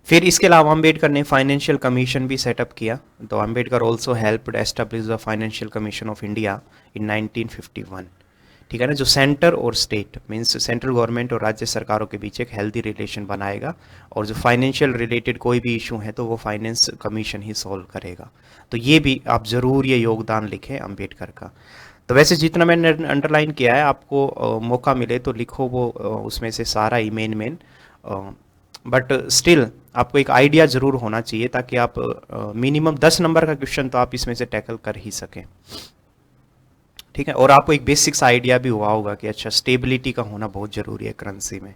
A: फिर इसके अलावा अंबेडकर ने फाइनेंशियल कमीशन भी सेटअप किया। तो Ambedkar also helped establish the financial commission of India in 1951। ठीक है ना, जो सेंटर और स्टेट मीन्स सेंट्रल गवर्नमेंट और राज्य सरकारों के बीच एक हेल्दी रिलेशन बनाएगा, और जो फाइनेंशियल रिलेटेड कोई भी इशू है तो वो फाइनेंस कमीशन ही सॉल्व करेगा। तो ये भी आप ज़रूर ये योगदान लिखें अंबेडकर का। तो वैसे जितना मैंने अंडरलाइन किया है, आपको मौका मिले तो लिखो वो उसमें से सारा ही मेन बट स्टिल आपको एक आइडिया ज़रूर होना चाहिए, ताकि आप मिनिमम 10 नंबर का क्वेश्चन तो आप इसमें से टैकल कर ही सकें। ठीक है। और आपको एक बेसिक्स आइडिया भी हुआ होगा कि अच्छा स्टेबिलिटी का होना बहुत ज़रूरी है करेंसी में।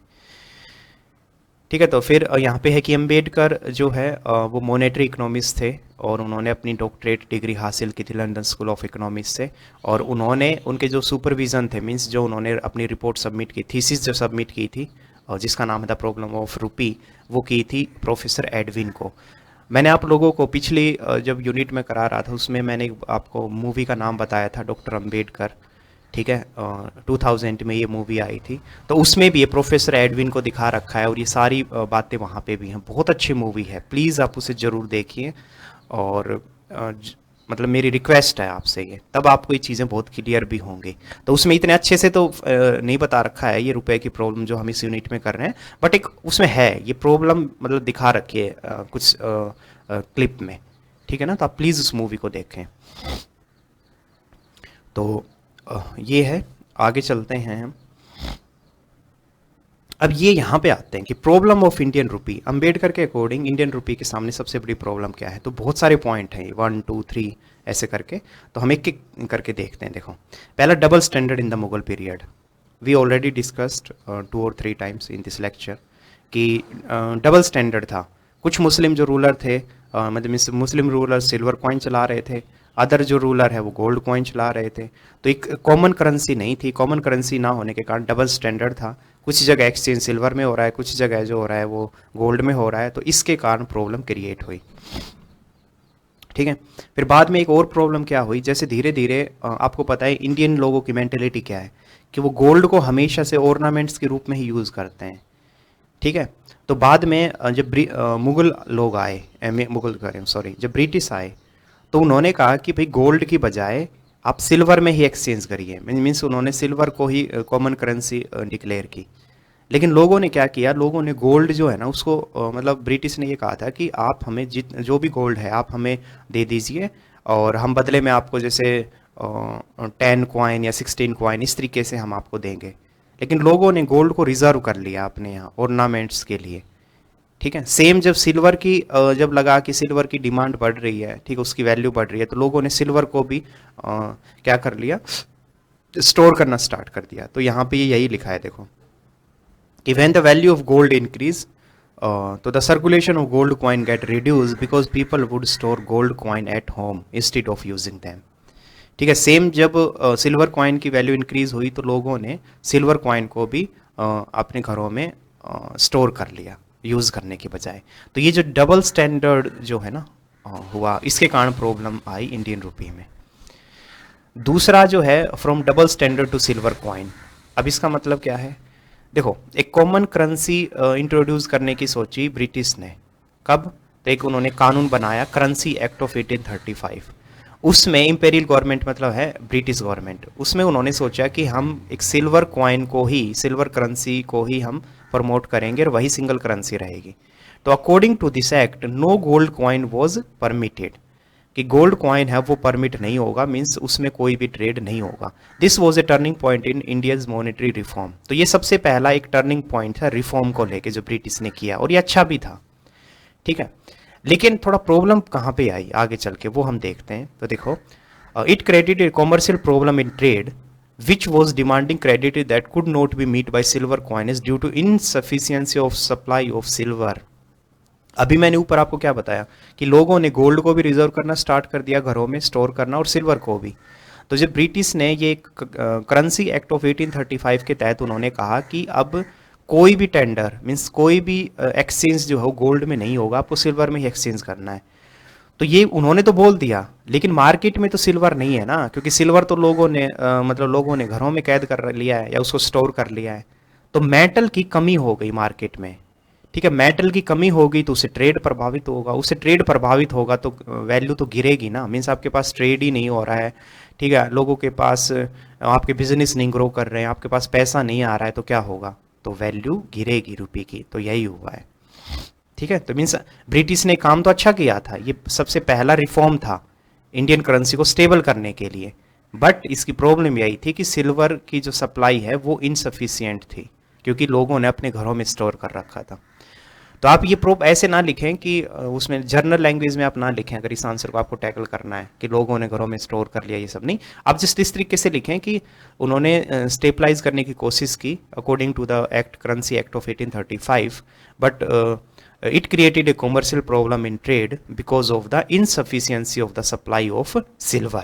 A: ठीक है। तो फिर यहाँ पे है कि अंबेडकर जो है वो मॉनेटरी इकोनॉमिस्ट थे, और उन्होंने अपनी डॉक्टरेट डिग्री हासिल की थी लंदन स्कूल ऑफ इकोनॉमिक्स से। और उन्होंने उनके जो सुपरविज़न थे, मींस जो उन्होंने अपनी रिपोर्ट सबमिट की, थीसिस जो सबमिट की थी, और जिसका नाम है द प्रॉब्लम ऑफ रूपी, वो की थी प्रोफेसर एडविन को। मैंने आप लोगों को पिछली जब यूनिट में करा रहा था उसमें मैंने आपको मूवी का नाम बताया था, डॉक्टर अंबेडकर। ठीक है। 2000 में ये मूवी आई थी, तो उसमें भी ये प्रोफेसर एडविन को दिखा रखा है, और ये सारी बातें वहाँ पे भी हैं। बहुत अच्छी मूवी है, प्लीज़ आप उसे ज़रूर देखिए। और मतलब मेरी रिक्वेस्ट है आपसे ये, तब आपको ये चीज़ें बहुत क्लियर भी होंगी। तो उसमें इतने अच्छे से तो नहीं बता रखा है ये रुपए की प्रॉब्लम जो हम इस यूनिट में कर रहे हैं, बट एक उसमें है ये प्रॉब्लम, मतलब दिखा रखी है कुछ क्लिप में। ठीक है ना। तो आप प्लीज़ उस मूवी को देखें। तो ये है, आगे चलते हैं हम। अब ये यहाँ पे आते हैं कि problem of Indian rupee. Ambedkar के अकॉर्डिंग इंडियन रुपी के सामने सबसे बड़ी प्रॉब्लम क्या है? तो बहुत सारे पॉइंट हैं, 1 2 3 ऐसे करके, तो हम एक एक करके देखते हैं। देखो, पहला double standard in the Mughal period. We already discussed 2 और 3 टाइम्स इन दिस लेक्चर कि डबल स्टैंडर्ड था। कुछ मुस्लिम जो रूलर थे, मतलब मुस्लिम रूलर सिल्वर कॉइन चला रहे थे, अदर जो रूलर है वो गोल्ड कॉइन चला रहे थे। तो एक कॉमन करेंसी नहीं थी। कॉमन करेंसी ना होने के कारण डबल स्टैंडर्ड था। कुछ जगह एक्सचेंज सिल्वर में हो रहा है, कुछ जगह जो हो रहा है वो गोल्ड में हो रहा है, तो इसके कारण प्रॉब्लम क्रिएट हुई। ठीक है। फिर बाद में एक और प्रॉब्लम क्या हुई, जैसे धीरे धीरे आपको पता है इंडियन लोगों की मेंटेलिटी क्या है कि वो गोल्ड को हमेशा से ऑर्नामेंट्स के रूप में ही यूज़ करते हैं। ठीक है। तो बाद में जब मुगल लोग आए, मुगल करें सॉरी, जब ब्रिटिश आए तो उन्होंने कहा कि भाई गोल्ड की बजाय आप सिल्वर में ही एक्सचेंज करिए। मीन्स उन्होंने सिल्वर को ही कॉमन करेंसी डिक्लेयर की। लेकिन लोगों ने क्या किया, लोगों ने गोल्ड जो है ना उसको मतलब ब्रिटिश ने ये कहा था कि आप हमें जो भी गोल्ड है आप हमें दे दीजिए, और हम बदले में आपको जैसे 10 कॉइन या 16 कॉइन इस तरीके से हम आपको देंगे। लेकिन लोगों ने गोल्ड को रिजर्व कर लिया अपने यहाँ ऑर्नामेंट्स के लिए। ठीक है। सेम जब सिल्वर की जब लगा कि सिल्वर की डिमांड बढ़ रही है, ठीक है, उसकी वैल्यू बढ़ रही है, तो लोगों ने सिल्वर को भी क्या कर लिया, स्टोर करना स्टार्ट कर दिया। तो यहाँ पे यही लिखा है, देखो कि when the value of gold increase तो the circulation of gold coin get reduce because people would store gold coin at home instead of using them. ठीक है। सेम जब सिल्वर कॉइन की वैल्यू इंक्रीज हुई तो लोगों ने सिल्वर कॉइन को भी अपने घरों में स्टोर कर लिया यूज़ करने के बजाय। तो ये जो डबल स्टैंडर्ड जो है ना हुआ, इसके कारण प्रॉब्लम आई इंडियन रुपी में। दूसरा जो है from double standard to silver coin. अब इसका मतलब क्या है, देखो एक कॉमन करेंसी इंट्रोड्यूस करने की सोची ब्रिटिश ने। कब? तो एक उन्होंने कानून बनाया, करेंसी एक्ट ऑफ 1835। उसमें इंपेरियल गवर्नमेंट मतलब है ब्रिटिश गवर्नमेंट, उसमें उन्होंने सोचा कि हम एक सिल्वर कॉइन को ही, सिल्वर करेंसी को ही हम प्रमोट करेंगे और वही सिंगल करेंसी रहेगी। तो according to this act no gold coin was permitted, कि गोल्ड कॉइन है वो परमिट नहीं होगा, मीन्स उसमें कोई भी ट्रेड नहीं होगा। This was a turning point in India's monetary reform. तो ये सबसे पहला एक टर्निंग पॉइंट था रिफॉर्म को लेके जो ब्रिटिश ने किया, और ये अच्छा भी था, ठीक है। लेकिन थोड़ा प्रॉब्लम कहाँ पे आई आगे चल के, वो हम देखते हैं। तो देखो, it credited commercial problem in trade which was demanding credit that could not be met by silver coins due to insufficiency of supply of silver। अभी मैंने ऊपर आपको क्या बताया कि लोगों ने गोल्ड को भी रिजर्व करना स्टार्ट कर दिया, घरों में स्टोर करना, और सिल्वर को भी। तो जब ब्रिटिश ने ये करेंसी एक्ट ऑफ 1835 के तहत उन्होंने कहा कि अब कोई भी टेंडर मीन्स कोई भी एक्सचेंज जो है गोल्ड में नहीं होगा, आपको सिल्वर में ही एक्सचेंज करना है। तो ये उन्होंने तो बोल दिया, लेकिन मार्केट में तो सिल्वर नहीं है ना, क्योंकि सिल्वर तो लोगों ने मतलब लोगों ने घरों में कैद कर लिया है या उसको स्टोर कर लिया है। तो मेटल की कमी हो गई मार्केट में, ठीक है। मेटल की कमी होगी तो उससे ट्रेड प्रभावित होगा, उससे ट्रेड प्रभावित होगा तो वैल्यू तो गिरेगी ना, मीन्स आपके पास ट्रेड ही नहीं हो रहा है, ठीक है। लोगों के पास आपके बिजनेस नहीं ग्रो कर रहे हैं, आपके पास पैसा नहीं आ रहा है, तो क्या होगा, तो वैल्यू गिरेगी रुपये की। तो यही हुआ है, ठीक है। तो मीन्स ब्रिटिश ने काम तो अच्छा किया था, ये सबसे पहला रिफॉर्म था इंडियन करेंसी को स्टेबल करने के लिए, बट इसकी प्रॉब्लम यही थी कि सिल्वर की जो सप्लाई है वो इनसफिशियंट थी, क्योंकि लोगों ने अपने घरों में स्टोर कर रखा था। तो आप ये प्रूफ ऐसे ना लिखें कि उसमें जर्नल लैंग्वेज में आप ना लिखें, अगर इस आंसर को आपको टैकल करना है कि लोगों ने घरों में स्टोर कर लिया, ये सब नहीं। आप जिस इस तरीके से लिखें कि उन्होंने स्टेबलाइज करने की कोशिश की according to the act currency act of 1835, but it created a commercial problem in trade because of the insufficiency of the supply of silver।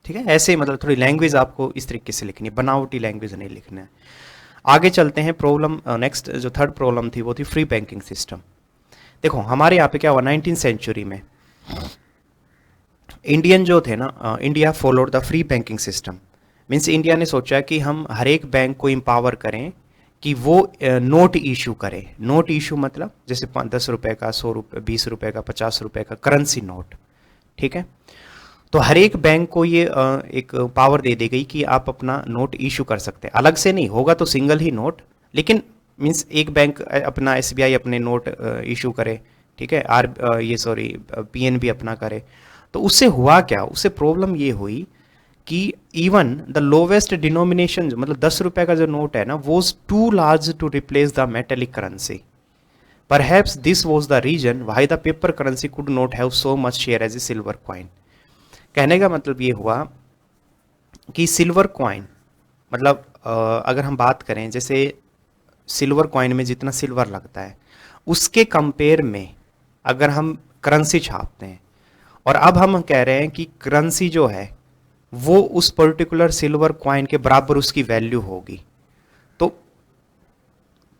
A: ठीक है, ऐसे मतलब थोड़ी लैंग्वेज आपको इस तरीके से लिखनी है, बनावटी लैंग्वेज नहीं लिखना है। आगे चलते हैं। प्रॉब्लम नेक्स्ट जो थर्ड प्रॉब्लम थी वो थी फ्री बैंकिंग सिस्टम। देखो हमारे यहाँ पे क्या हुआ, 19th सेंचुरी में इंडियन जो थे ना, India followed the free banking system. Means India ने सोचा कि हम हर एक बैंक को एम्पावर करें कि वो नोट इशू करे। नोट इशू मतलब जैसे 10 रुपए का, 100 रुपये, 20 रुपए का, 50 रुपए का करेंसी नोट, ठीक है। तो हर एक बैंक को ये एक पावर दे दी गई कि आप अपना नोट इशू कर सकते हैं, अलग से नहीं होगा तो सिंगल ही नोट, लेकिन मीन्स एक बैंक अपना SBI अपने नोट इशू करे, ठीक है, PNB अपना करे। तो उससे हुआ क्या, उससे प्रॉब्लम ये हुई कि इवन द लोवेस्ट डिनोमिनेशन जो मतलब 10 रुपए का जो नोट है ना, was too large to replace the metallic currency. Perhaps this was the reason why the paper currency could not have so much share as a silver coin. कहने का मतलब ये हुआ कि सिल्वर कॉइन मतलब अगर हम बात करें जैसे सिल्वर कॉइन में जितना सिल्वर लगता है उसके कंपेयर में अगर हम करेंसी छापते हैं और अब हम कह रहे हैं कि करेंसी जो है वो उस पर्टिकुलर सिल्वर कॉइन के बराबर उसकी वैल्यू होगी, तो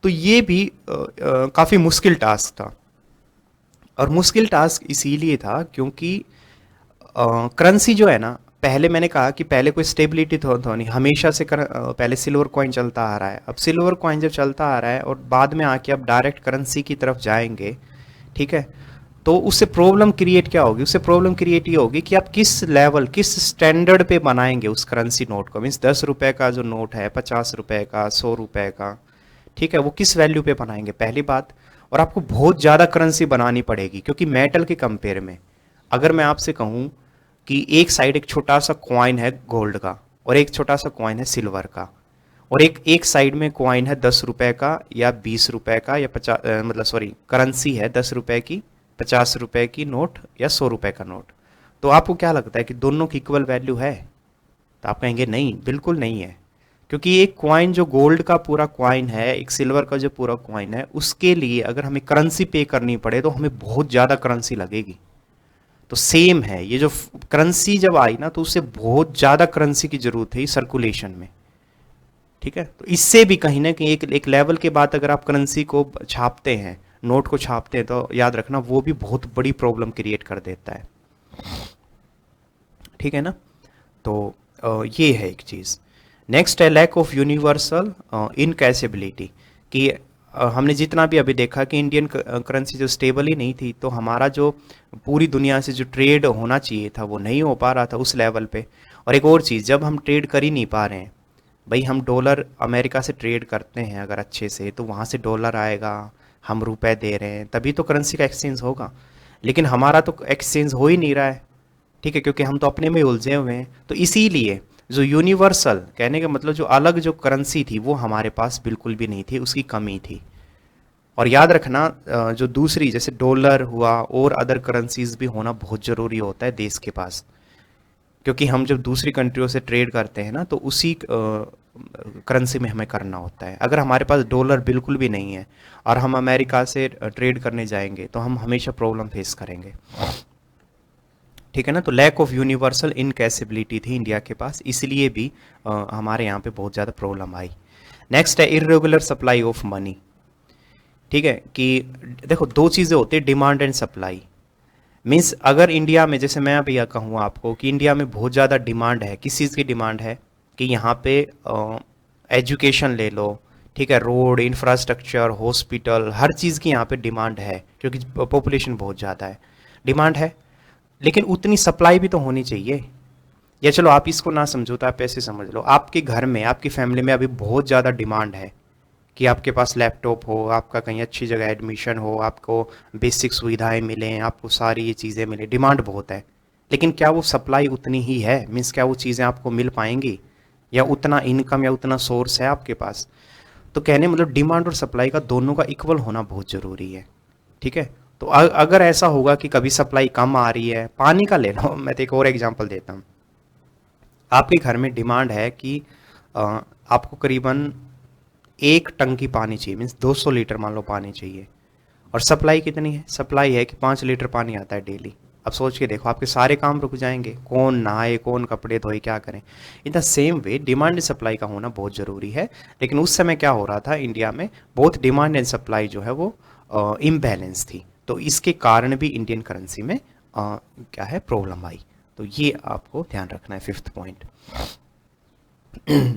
A: ये भी काफ़ी मुश्किल टास्क था। और मुश्किल टास्क इसीलिए था क्योंकि करेंसी जो है ना, पहले मैंने कहा कि पहले कोई स्टेबिलिटी तो नहीं, हमेशा से पहले सिल्वर कॉइन चलता आ रहा है। अब सिल्वर कॉइन जब चलता आ रहा है और बाद में आके अब डायरेक्ट करेंसी की तरफ जाएंगे, ठीक है, तो उससे प्रॉब्लम क्रिएट क्या होगी, उससे प्रॉब्लम क्रिएट ये होगी कि आप किस लेवल, किस स्टैंडर्ड पे बनाएंगे उस करेंसी नोट को। मीन्स 10 रुपए का जो नोट है, 50 रुपए का, 100 रुपए का, ठीक है, वो किस वैल्यू पे बनाएंगे, पहली बात। और आपको बहुत ज़्यादा करेंसी बनानी पड़ेगी क्योंकि मेटल के कंपेयर में अगर मैं आपसे कहूँ कि एक साइड एक छोटा सा कॉइन है गोल्ड का और एक छोटा सा कॉइन है सिल्वर का, और एक साइड में कॉइन है 10 रुपए का या 20 रुपए का या 50 करेंसी है 10 रुपए की, 50 रुपए की नोट या 100 रुपए का नोट, तो आपको क्या लगता है कि दोनों की इक्वल वैल्यू है? तो आप कहेंगे नहीं, बिल्कुल नहीं है, क्योंकि एक कॉइन जो गोल्ड का पूरा कॉइन है, एक सिल्वर का जो पूरा कॉइन है, उसके लिए अगर हमें करेंसी पे करनी पड़े तो हमें बहुत ज़्यादा करेंसी लगेगी। तो सेम है, ये जो करेंसी जब आई ना तो उससे बहुत ज़्यादा करेंसी की जरूरत है सर्कुलेशन में, ठीक है। तो इससे भी कहीं ना कहीं एक लेवल के बाद अगर आप करेंसी को छापते हैं, नोट को छापते हैं, तो याद रखना वो भी बहुत बड़ी प्रॉब्लम क्रिएट कर देता है, ठीक है ना। तो ये है एक चीज़। नेक्स्ट है लैक ऑफ यूनिवर्सल इनकैशेबिलिटी, कि हमने जितना भी अभी देखा कि इंडियन करेंसी जो स्टेबल ही नहीं थी, तो हमारा जो पूरी दुनिया से जो ट्रेड होना चाहिए था वो नहीं हो पा रहा था उस लेवल पे। और एक और चीज़, जब हम ट्रेड कर ही नहीं पा रहे हैं, भाई हम डॉलर अमेरिका से ट्रेड करते हैं अगर अच्छे से, तो वहाँ से डॉलर आएगा, हम रुपए दे रहे हैं, तभी तो करेंसी का एक्सचेंज होगा। लेकिन हमारा तो एक्सचेंज हो ही नहीं रहा है, ठीक है, क्योंकि हम तो अपने में उलझे हुए हैं। तो इसीलिए जो यूनिवर्सल, कहने का मतलब जो अलग जो करेंसी थी वो हमारे पास बिल्कुल भी नहीं थी, उसकी कमी थी। और याद रखना जो दूसरी जैसे डॉलर हुआ और अदर करेंसीज भी होना बहुत ज़रूरी होता है देश के पास, क्योंकि हम जब दूसरी कंट्रियों से ट्रेड करते हैं ना तो उसी करेंसी में हमें करना होता है। अगर हमारे पास डॉलर बिल्कुल भी नहीं है और हम अमेरिका से ट्रेड करने जाएंगे तो हम हमेशा प्रॉब्लम फेस करेंगे, ठीक है ना। तो लैक ऑफ यूनिवर्सल इनकैसेबिलिटी थी इंडिया के पास, इसलिए भी हमारे यहाँ पे बहुत ज़्यादा प्रॉब्लम आई। नेक्स्ट है इरेगुलर सप्लाई ऑफ मनी, ठीक है, कि देखो दो चीज़ें होती है, डिमांड एंड सप्लाई। मीन्स अगर इंडिया में, जैसे मैं अभी यह कहूँ आपको कि इंडिया में बहुत ज़्यादा डिमांड है, किस चीज़ की डिमांड है कि यहाँ पे एजुकेशन ले लो, ठीक है, रोड, इंफ्रास्ट्रक्चर, हॉस्पिटल, हर चीज़ की यहाँ पे डिमांड है, क्योंकि पॉपुलेशन बहुत ज़्यादा है, डिमांड है। लेकिन उतनी सप्लाई भी तो होनी चाहिए। या चलो आप इसको ना समझो तो आप ऐसे समझ लो, आपके घर में, आपकी फैमिली में अभी बहुत ज़्यादा डिमांड है कि आपके पास लैपटॉप हो, आपका कहीं अच्छी जगह एडमिशन हो, आपको बेसिक सुविधाएं मिलें, आपको सारी ये चीज़ें मिलें, डिमांड बहुत है। लेकिन क्या वो सप्लाई उतनी ही है? मीन्स क्या वो चीज़ें आपको मिल पाएंगी, या उतना इनकम या उतना सोर्स है आपके पास? तो कहने मतलब डिमांड और सप्लाई का दोनों का इक्वल होना बहुत ज़रूरी है, ठीक है। तो अगर ऐसा होगा कि कभी सप्लाई कम आ रही है, पानी का ले लो, मैं तो एक और एग्जांपल देता हूँ। आपके घर में डिमांड है कि आपको करीबन 1 टंकी पानी चाहिए, मीन्स 200 लीटर मान लो पानी चाहिए, और सप्लाई कितनी है? सप्लाई है कि 5 लीटर पानी आता है डेली। अब सोच के देखो, आपके सारे काम रुक जाएंगे, कौन नहाए, कौन कपड़े धोए, क्या करें। In the same way demand and supply का होना बहुत ज़रूरी है। लेकिन उस समय क्या हो रहा था इंडिया में, बहुत डिमांड एंड सप्लाई जो है वो इम्बैलेंस थी, तो इसके कारण भी इंडियन करेंसी में क्या है, प्रॉब्लम आई। तो ये आपको ध्यान रखना है, 5th पॉइंट।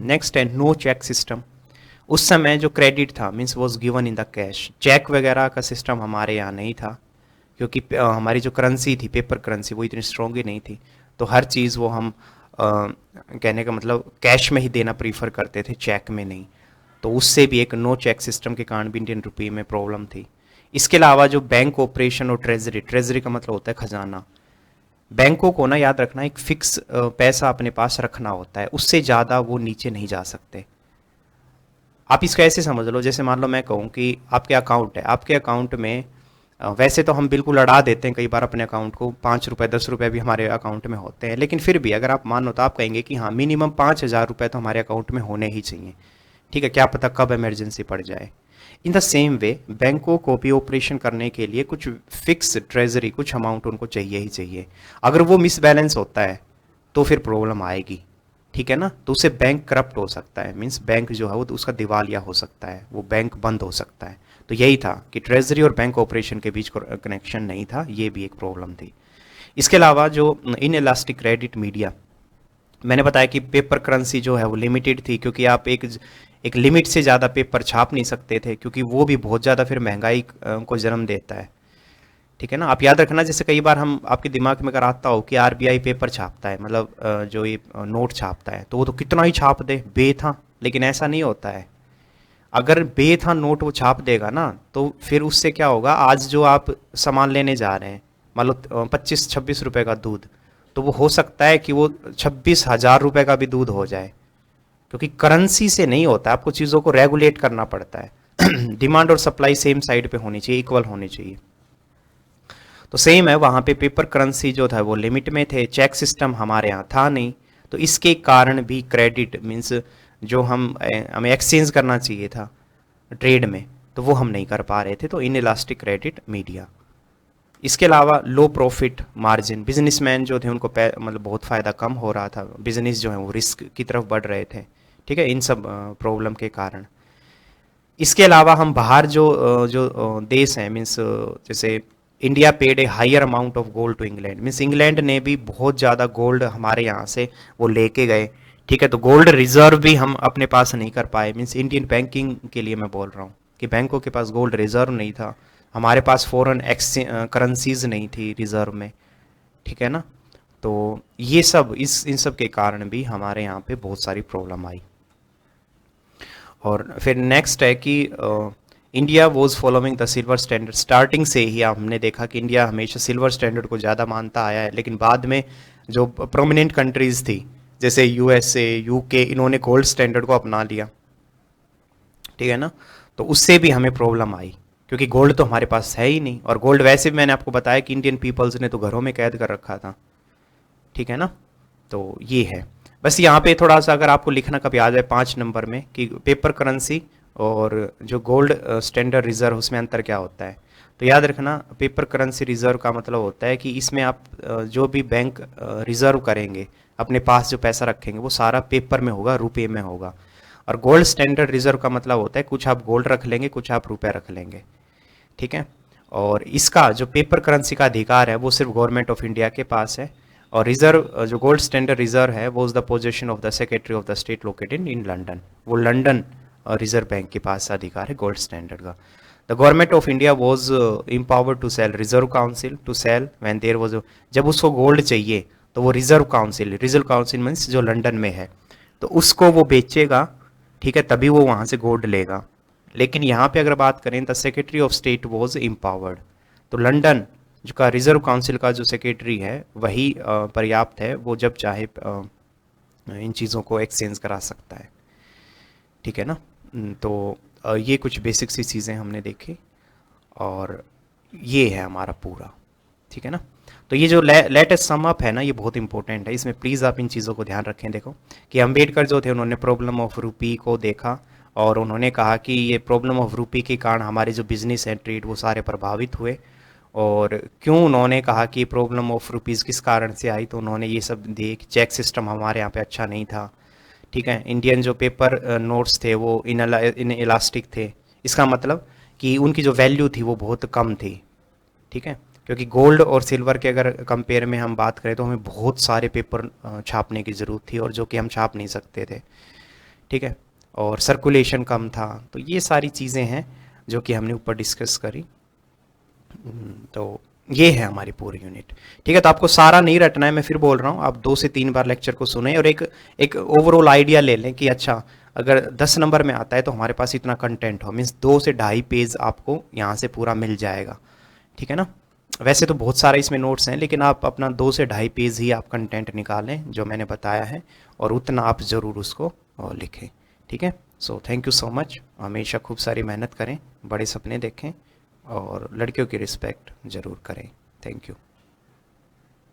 A: नेक्स्ट है नो चेक सिस्टम। उस समय जो क्रेडिट था means was given in the cash, cheque वगैरह का सिस्टम हमारे यहाँ नहीं था, क्योंकि हमारी जो करेंसी थी, पेपर करेंसी, वो इतनी स्ट्रॉन्ग ही नहीं थी। तो हर चीज़ वो हम कहने का मतलब कैश में ही देना प्रीफर करते थे, चेक में नहीं। तो उससे भी एक नो चेक सिस्टम के कारण भी इंडियन रुपये में प्रॉब्लम थी। इसके अलावा जो बैंक ऑपरेशन और ट्रेजरी, ट्रेजरी का मतलब होता है खजाना, बैंकों को ना याद रखना एक फिक्स पैसा अपने पास रखना होता है, उससे ज़्यादा वो नीचे नहीं जा सकते। आप इसका ऐसे समझ लो, जैसे मान लो मैं कहूँ कि आपके अकाउंट है, आपके अकाउंट में वैसे तो हम बिल्कुल अड़ा देते हैं कई बार अपने अकाउंट को, 5 रुपये 10 रुपये भी हमारे अकाउंट में होते हैं, लेकिन फिर भी अगर आप मानो तो आप कहेंगे कि हाँ मिनिमम 5,000 रुपये तो हमारे अकाउंट में होने ही चाहिए, ठीक है, क्या पता कब इमरजेंसी पड़ जाए। इन द सेम वे बैंकों को भी ऑपरेशन करने के लिए कुछ फिक्स ट्रेजरी, कुछ अमाउंट उनको चाहिए ही चाहिए। अगर वो मिसबैलेंस होता है तो फिर प्रॉब्लम आएगी, ठीक है ना। तो उससे बैंक करप्ट हो सकता है, मीन्स बैंक जो है वो तो उसका दिवालिया हो सकता है, वो बैंक बंद हो सकता है। तो यही था कि ट्रेजरी और बैंक ऑपरेशन के बीच कनेक्शन नहीं था, ये भी एक प्रॉब्लम थी। इसके अलावा जो इन इलास्टिक क्रेडिट मीडिया, मैंने बताया कि पेपर करेंसी जो है वो लिमिटेड थी, क्योंकि आप एक लिमिट से ज़्यादा पेपर छाप नहीं सकते थे, क्योंकि वो भी बहुत ज़्यादा फिर महंगाई को जन्म देता है, ठीक है ना। आप याद रखना, जैसे कई बार हम आपके दिमाग में अगर आता हो कि आरबीआई पेपर छापता है, मतलब जो ये नोट छापता है, तो वो तो कितना ही छाप दे बेथा, लेकिन ऐसा नहीं होता है। अगर बेथा नोट वो छाप देगा ना, तो फिर उससे क्या होगा, आज जो आप सामान लेने जा रहे हैं, मान लो 25-26 रुपए का दूध, तो वो हो सकता है कि वो 26,000 रुपए का भी दूध हो जाए, क्योंकि करेंसी से नहीं होता, आपको चीज़ों को रेगुलेट करना पड़ता है। डिमांड और सप्लाई सेम साइड पे होनी चाहिए, इक्वल होनी चाहिए। तो सेम है, वहाँ पे पेपर करेंसी जो था वो लिमिट में थे, चेक सिस्टम हमारे यहाँ था नहीं, तो इसके कारण भी क्रेडिट मीन्स जो हमें एक्सचेंज करना चाहिए था ट्रेड में, तो वो हम नहीं कर पा रहे थे, तो इन इलास्टिक क्रेडिट मीडिया। इसके अलावा लो प्रॉफिट मार्जिन, बिजनेसमैन जो थे उनको मतलब बहुत फ़ायदा कम हो रहा था, बिजनेस जो है वो रिस्क की तरफ बढ़ रहे थे, ठीक है, इन सब प्रॉब्लम के कारण। इसके अलावा हम बाहर जो देश हैं, मीन्स जैसे India paid a higher amount of gold to England, means England ने भी बहुत ज़्यादा गोल्ड हमारे यहाँ से वो लेके गए, ठीक है। तो गोल्ड रिजर्व भी हम अपने पास नहीं कर पाए, मीन्स इंडियन बैंकिंग के लिए मैं बोल रहा हूँ कि बैंकों के पास गोल्ड रिजर्व नहीं था, हमारे पास फॉरेन एक्सचेंज करेंसीज नहीं थी रिजर्व में, ठीक है ना। तो ये सब इन सब के कारण भी हमारे यहाँ पे बहुत सारी प्रॉब्लम आई। और फिर नेक्स्ट है कि India was following the silver standard, starting से ही हमने देखा कि इंडिया हमेशा सिल्वर स्टैंडर्ड को ज़्यादा मानता आया है, लेकिन बाद में जो प्रोमिनेंट कंट्रीज़ थी जैसे यूएसए, यूके, इन्होंने गोल्ड स्टैंडर्ड को अपना लिया, ठीक है ना। तो उससे भी हमें प्रॉब्लम आई, क्योंकि गोल्ड तो हमारे पास है ही नहीं, और गोल्ड वैसे भी मैंने आपको बताया कि इंडियन पीपल्स ने तो घरों में कैद कर रखा था, ठीक है ना। तो ये है बस, यहाँ पे थोड़ा सा अगर आपको लिखना कभी आ जाए 5 नंबर में कि पेपर करेंसी और जो गोल्ड स्टैंडर्ड रिजर्व, उसमें अंतर क्या होता है, तो याद रखना पेपर करेंसी रिजर्व का मतलब होता है कि इसमें आप जो भी बैंक रिजर्व करेंगे, अपने पास जो पैसा रखेंगे वो सारा पेपर में होगा, रुपये में होगा। और गोल्ड स्टैंडर्ड रिजर्व का मतलब होता है कुछ आप गोल्ड रख लेंगे, कुछ आप रुपये रख लेंगे, ठीक है। और इसका जो पेपर करेंसी का अधिकार है वो सिर्फ गवर्नमेंट ऑफ इंडिया के पास है। और रिजर्व जो गोल्ड स्टैंडर्ड रिजर्व है वो is the position of the secretary of the state located in London, वो लंदन रिजर्व बैंक के पास अधिकार है गोल्ड स्टैंडर्ड का। The government of India was empowered to sell, reserve council to sell when there was, जब उसको gold चाहिए तो वो रिजर्व काउंसिल मीन्स जो लंदन में है, तो उसको वो बेचेगा, ठीक है, तभी वो वहाँ से गोल्ड लेगा। लेकिन यहाँ पे अगर बात करें the secretary of state was empowered, तो लंदन जो का रिजर्व काउंसिल का जो सेक्रेटरी है वही पर्याप्त है, वो जब चाहे इन चीज़ों को एक्सचेंज करा सकता है, ठीक है ना। तो ये कुछ बेसिक सी चीज़ें हमने देखी, और ये है हमारा पूरा, ठीक है ना। तो ये जो लेटेस्ट सम अप है ना, ये बहुत इंपॉर्टेंट है, इसमें प्लीज़ आप इन चीज़ों को ध्यान रखें। देखो कि अम्बेडकर जो थे उन्होंने प्रॉब्लम ऑफ रूपी को देखा, और उन्होंने कहा कि ये प्रॉब्लम ऑफ रूपी के कारण हमारे जो बिजनेस एंड ट्रेड वो सारे प्रभावित हुए। और क्यों उन्होंने कहा कि प्रॉब्लम ऑफ रुपीज़ किस कारण से आई, तो उन्होंने ये सब देख, चेक सिस्टम हमारे यहाँ पे अच्छा नहीं था, ठीक है। इंडियन जो पेपर नोट्स थे वो इन इलास्टिक थे, इसका मतलब कि उनकी जो वैल्यू थी वो बहुत कम थी, ठीक है। क्योंकि गोल्ड और सिल्वर के अगर कंपेयर में हम बात करें तो हमें बहुत सारे पेपर छापने की ज़रूरत थी, और जो कि हम छाप नहीं सकते थे, ठीक है। और सर्कुलेशन कम था, तो ये सारी चीज़ें हैं जो कि हमने ऊपर डिस्कस करी। तो ये है हमारी पूरी यूनिट, ठीक है। तो आपको सारा नहीं रटना है, मैं फिर बोल रहा हूँ, आप 2 से 3 बार लेक्चर को सुने और एक ओवरऑल आइडिया ले लें कि अच्छा अगर 10 नंबर में आता है तो हमारे पास इतना कंटेंट हो, मीन्स 2 से 2.5 पेज आपको यहाँ से पूरा मिल जाएगा, ठीक है ना। वैसे तो बहुत सारे इसमें नोट्स हैं, लेकिन आप अपना 2 से 2.5 पेज ही आप कंटेंट निकालें जो मैंने बताया है, और उतना आप ज़रूर उसको लिखें, ठीक है। So thank you so much, हमेशा खूब सारी मेहनत करें, बड़े सपने देखें, और लड़कियों की रिस्पेक्ट ज़रूर करें। Thank you.